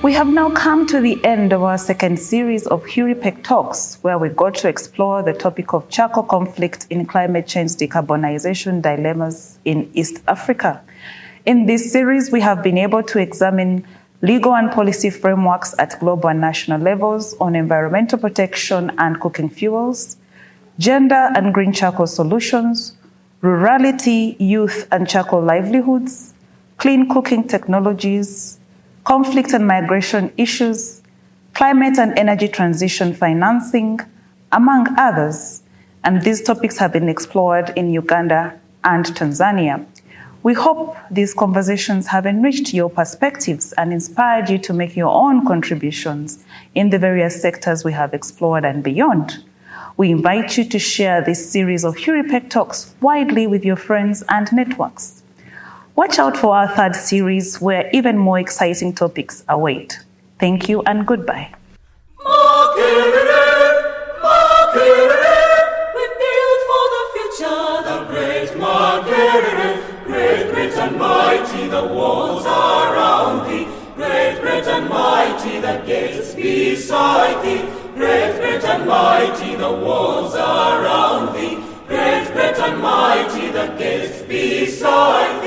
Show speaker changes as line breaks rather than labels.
We have now come to the end of our second series of Huripec Talks, where we got to explore the topic of charcoal conflict in climate change decarbonization dilemmas in East Africa. In this series, we have been able to examine legal and policy frameworks at global and national levels on environmental protection and cooking fuels, gender and green charcoal solutions, rurality, youth and charcoal livelihoods, clean cooking technologies, conflict and migration issues, climate and energy transition financing, among others. And these topics have been explored in Uganda and Tanzania. We hope these conversations have enriched your perspectives and inspired you to make your own contributions in the various sectors we have explored and beyond. We invite you to share this series of Huripec Talks widely with your friends and networks. Watch out for our third series, where even more exciting topics await. Thank you and goodbye.
Makerere, Makerere, we build for the future, the great Makerere. Great, great and mighty, the walls around thee. Great, great and mighty, the gates beside thee. Great, great and mighty, the walls around thee. Great, great and mighty, the gates beside thee.